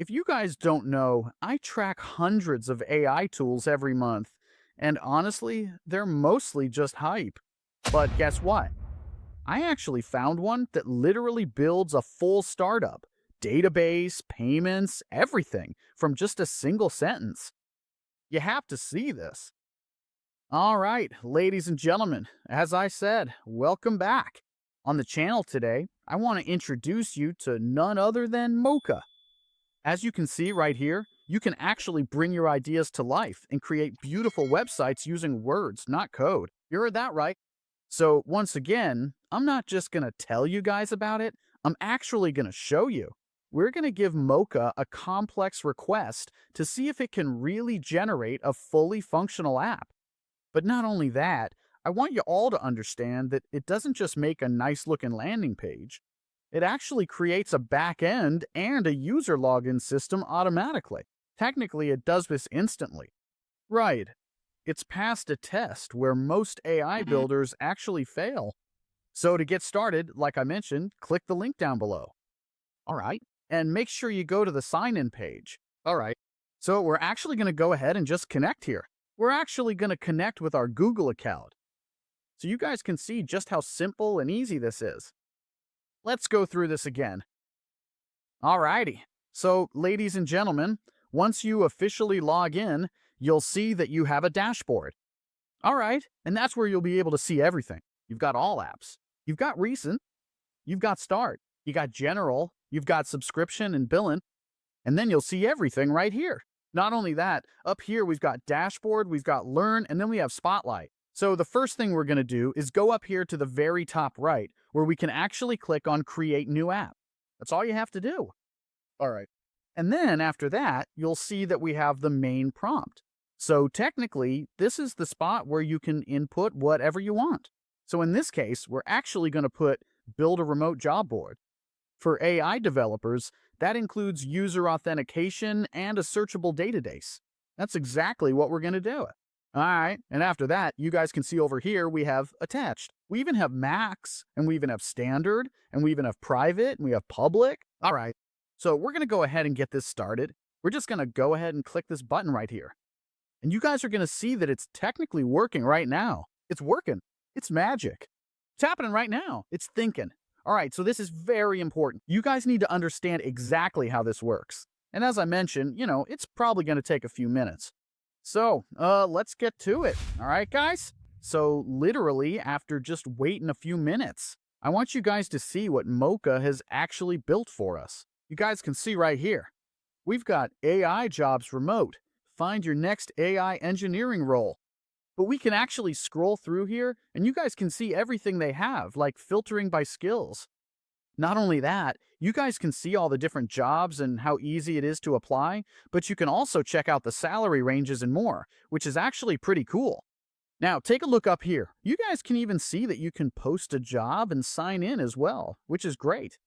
If you guys don't know, I track hundreds of AI tools every month, and honestly, they're mostly just hype. But guess what? I actually found one that literally builds a full startup database, payments, everything from just a single sentence. You have to see this. All right, ladies and gentlemen, as I said, welcome back. On the channel today, I want to introduce you to none other than Mocha. As you can see right here, you can actually bring your ideas to life and create beautiful websites using words, not code. You heard that right. So, once again, I'm not just going to tell you guys about it, I'm actually going to show you. We're going to give Mocha a complex request to see if it can really generate a fully functional app. But not only that, I want you all to understand that it doesn't just make a nice looking landing page. It actually creates a back end and a user login system automatically. Technically, it does this instantly. Right. It's passed a test where most AI builders actually fail. So to get started, like I mentioned, click the link down below. All right. And make sure you go to the sign in page. All right. So we're actually going to go ahead and just connect here. We're actually going to connect with our Google account. So you guys can see just how simple and easy this is. Let's go through this again. Alrighty. So, ladies and gentlemen, once you officially log in, you'll see that you have a dashboard. Alright, and that's where you'll be able to see everything. You've got all apps. You've got recent. You've got start. You got general. You've got subscription and billing. And then you'll see everything right here. Not only that, up here we've got dashboard, we've got learn, and then we have spotlight. So the first thing we're going to do is go up here to the very top right, where we can actually click on Create New App. That's all you have to do. All right. And then after that, you'll see that we have the main prompt. So technically, this is the spot where you can input whatever you want. So in this case, we're actually going to put Build a Remote Job Board. For AI developers, that includes user authentication and a searchable database. That's exactly what we're going to do. All right, and after that, you guys can see over here we have attached. We even have max, and we even have standard, and we even have private, and we have public. All right, so we're going to go ahead and get this started. We're just going to go ahead and click this button right here. And you guys are going to see that it's technically working right now. It's working. It's magic. It's happening right now. It's thinking. All right, so this is very important. You guys need to understand exactly how this works. And as I mentioned, it's probably going to take a few minutes. So, let's get to it. All right, guys? So, literally, after just waiting a few minutes, I want you guys to see what Mocha has actually built for us. You guys can see right here. We've got AI jobs remote. Find your next AI engineering role. But we can actually scroll through here, and you guys can see everything they have, like filtering by skills. Not only that, you guys can see all the different jobs and how easy it is to apply, but you can also check out the salary ranges and more, which is actually pretty cool. Now, take a look up here. You guys can even see that you can post a job and sign in as well, which is great.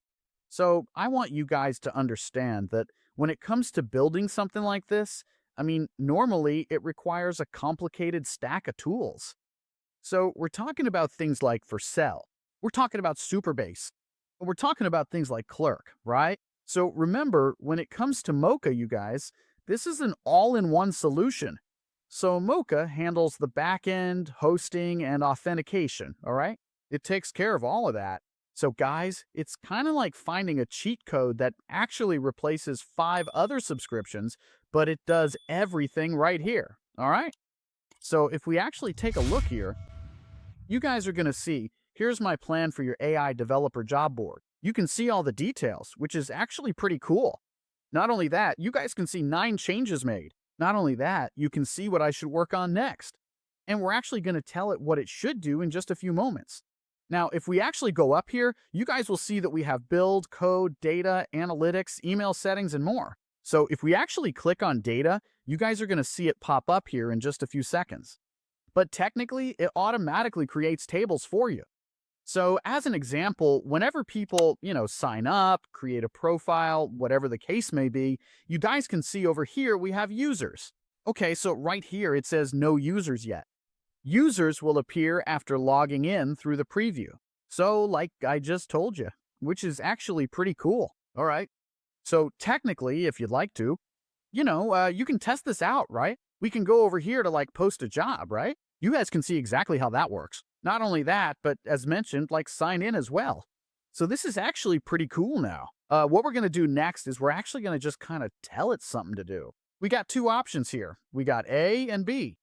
So, I want you guys to understand that when it comes to building something like this, normally it requires a complicated stack of tools. So, we're talking about things like Vercel. We're talking about Superbase. We're talking about things like Clerk, right? So remember, when it comes to Mocha, you guys, this is an all-in-one solution. So Mocha handles the back-end, hosting, and authentication, all right? It takes care of all of that. So guys, it's kind of like finding a cheat code that actually replaces 5 other subscriptions, but it does everything right here, all right? So if we actually take a look here, you guys are going to see here's my plan for your AI developer job board. You can see all the details, which is actually pretty cool. Not only that, you guys can see 9 changes made. Not only that, you can see what I should work on next. And we're actually going to tell it what it should do in just a few moments. Now, if we actually go up here, you guys will see that we have build, code, data, analytics, email settings, and more. So if we actually click on data, you guys are going to see it pop up here in just a few seconds. But technically, it automatically creates tables for you. So as an example, whenever people, sign up, create a profile, whatever the case may be, you guys can see over here we have users. Okay, so right here it says no users yet. Users will appear after logging in through the preview. So like I just told you, which is actually pretty cool. All right. So technically, if you'd like to, you can test this out, right? We can go over here to like post a job, right? You guys can see exactly how that works. Not only that, but as mentioned, like sign in as well. So this is actually pretty cool now. What we're going to do next is we're actually going to just kind of tell it something to do. We got two options here. We got A and B.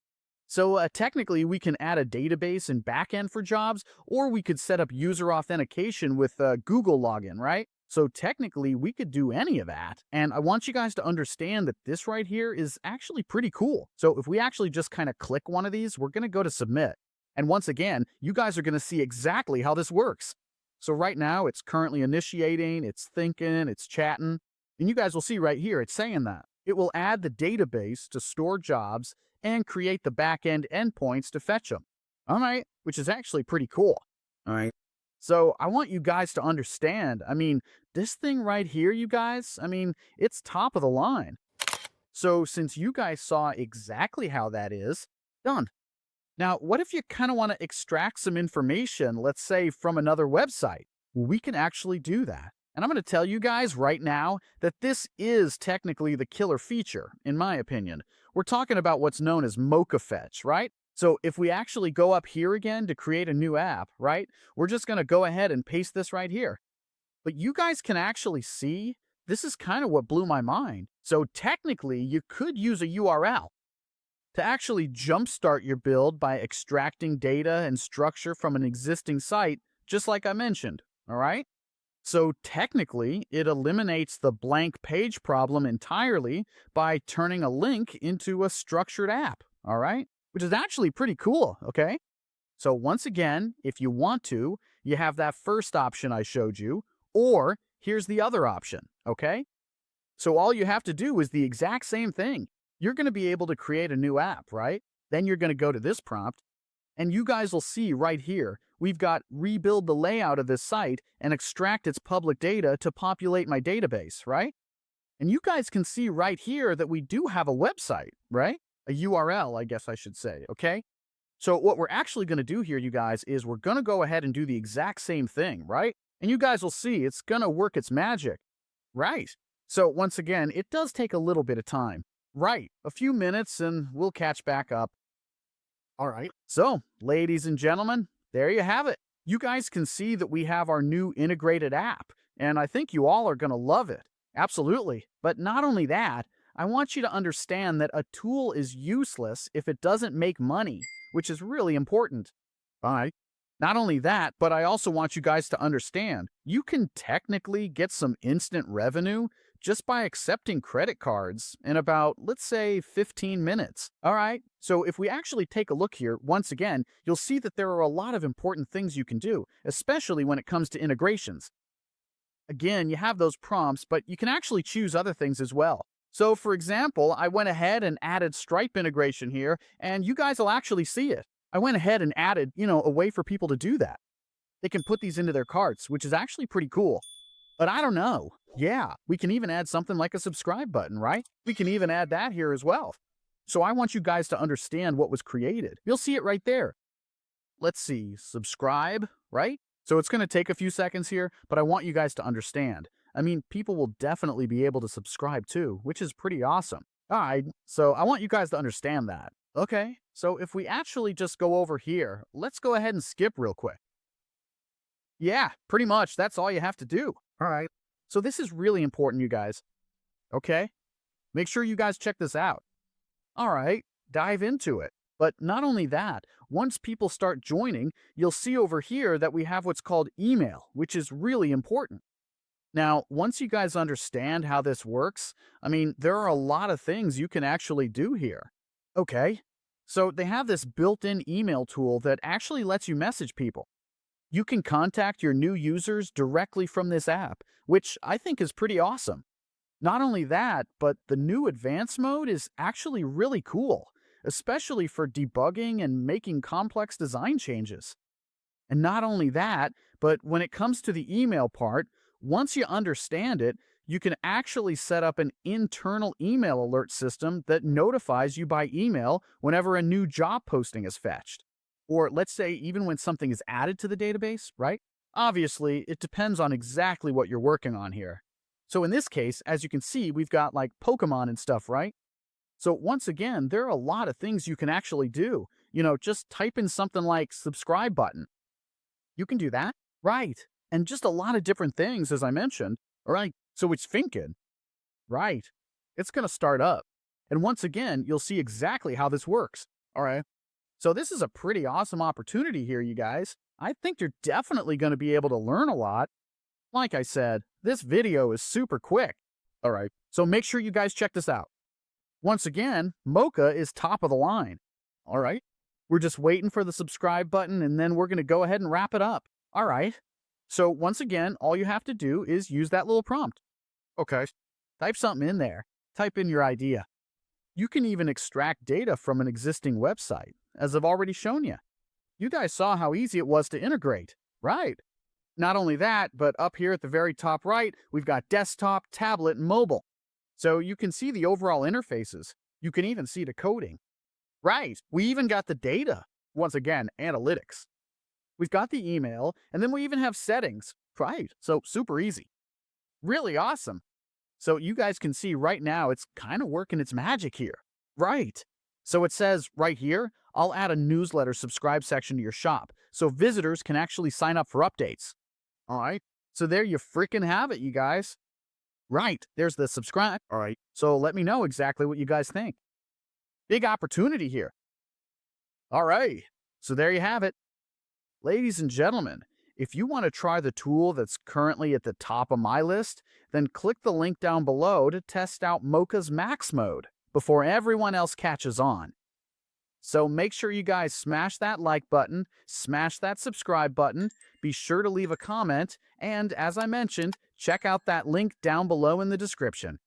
So technically, we can add a database and backend for jobs, or we could set up user authentication with Google login, right? So technically, we could do any of that. And I want you guys to understand that this right here is actually pretty cool. So if we actually just kind of click one of these, we're going to go to submit. And once again, you guys are going to see exactly how this works. So right now, it's currently initiating, it's thinking, it's chatting. And you guys will see right here, it's saying that. It will add the database to store jobs and create the back-end endpoints to fetch them. All right, which is actually pretty cool. All right. So I want you guys to understand, this thing right here, you guys, it's top of the line. So since you guys saw exactly how that is, done. Now, what if you kind of want to extract some information, let's say from another website? We can actually do that. And I'm going to tell you guys right now that this is technically the killer feature, in my opinion. We're talking about what's known as Mocha Fetch, right? So if we actually go up here again to create a new app, right, we're just going to go ahead and paste this right here. But you guys can actually see, this is kind of what blew my mind. So technically, you could use a URL to actually jumpstart your build by extracting data and structure from an existing site, just like I mentioned, all right? So technically, it eliminates the blank page problem entirely by turning a link into a structured app, all right? Which is actually pretty cool, okay? So once again, if you want to, you have that first option I showed you, or here's the other option, okay? So all you have to do is the exact same thing. You're going to be able to create a new app, right? Then you're going to go to this prompt, and you guys will see right here, we've got rebuild the layout of this site and extract its public data to populate my database, right? And you guys can see right here that we do have a website, right? A URL, I guess I should say, okay? So what we're actually going to do here, you guys, is we're going to go ahead and do the exact same thing, right? And you guys will see it's going to work its magic, right? So once again, it does take a little bit of time, right? A few minutes and we'll catch back up. All right. So, ladies and gentlemen, there you have it. You guys can see that we have our new integrated app, and I think you all are going to love it. Absolutely. But not only that, I want you to understand that a tool is useless if it doesn't make money, which is really important. All right. Not only that, but I also want you guys to understand you can technically get some instant revenue just by accepting credit cards in about, let's say, 15 minutes. All right, so if we actually take a look here, once again, you'll see that there are a lot of important things you can do, especially when it comes to integrations. Again, you have those prompts, but you can actually choose other things as well. So for example, I went ahead and added Stripe integration here, and you guys will actually see it. I went ahead and added, a way for people to do that. They can put these into their carts, which is actually pretty cool. But I don't know. Yeah, we can even add something like a subscribe button, right? We can even add that here as well. So I want you guys to understand what was created. You'll see it right there. Let's see, subscribe, right? So it's going to take a few seconds here, but I want you guys to understand. People will definitely be able to subscribe too, which is pretty awesome. All right, so I want you guys to understand that. Okay, so if we actually just go over here, let's go ahead and skip real quick. Yeah, pretty much. That's all you have to do. All right. So this is really important, you guys. Okay? Make sure you guys check this out. All right, dive into it. But not only that, once people start joining, you'll see over here that we have what's called email, which is really important. Now, once you guys understand how this works, there are a lot of things you can actually do here. Okay, so they have this built-in email tool that actually lets you message people. You can contact your new users directly from this app, which I think is pretty awesome. Not only that, but the new advanced mode is actually really cool, especially for debugging and making complex design changes. And not only that, but when it comes to the email part, once you understand it, you can actually set up an internal email alert system that notifies you by email whenever a new job posting is fetched. Or let's say even when something is added to the database, right? Obviously, it depends on exactly what you're working on here. So in this case, as you can see, we've got like Pokemon and stuff, right? So once again, there are a lot of things you can actually do. Just type in something like subscribe button. You can do that. Right. And just a lot of different things, as I mentioned. All right. So it's thinking. Right. It's going to start up. And once again, you'll see exactly how this works. All right. So this is a pretty awesome opportunity here, you guys. I think you're definitely going to be able to learn a lot. Like I said, this video is super quick. All right. So make sure you guys check this out. Once again, Mocha is top of the line. All right. We're just waiting for the subscribe button, and then we're going to go ahead and wrap it up. All right. So once again, all you have to do is use that little prompt. Okay. Type something in there. Type in your idea. You can even extract data from an existing website, as I've already shown you. You guys saw how easy it was to integrate, right? Not only that, but up here at the very top right, we've got desktop, tablet, and mobile. So you can see the overall interfaces. You can even see the coding. Right, we even got the data. Once again, analytics. We've got the email, and then we even have settings. Right, so super easy. Really awesome. So you guys can see right now it's kind of working its magic here. Right. So it says right here, I'll add a newsletter subscribe section to your shop so visitors can actually sign up for updates. All right. So there you freaking have it, you guys. Right. There's the subscribe. All right. So let me know exactly what you guys think. Big opportunity here. All right. So there you have it. Ladies and gentlemen, if you want to try the tool that's currently at the top of my list, then click the link down below to test out Mocha's Max mode before everyone else catches on. So make sure you guys smash that like button, smash that subscribe button, be sure to leave a comment, and as I mentioned, check out that link down below in the description.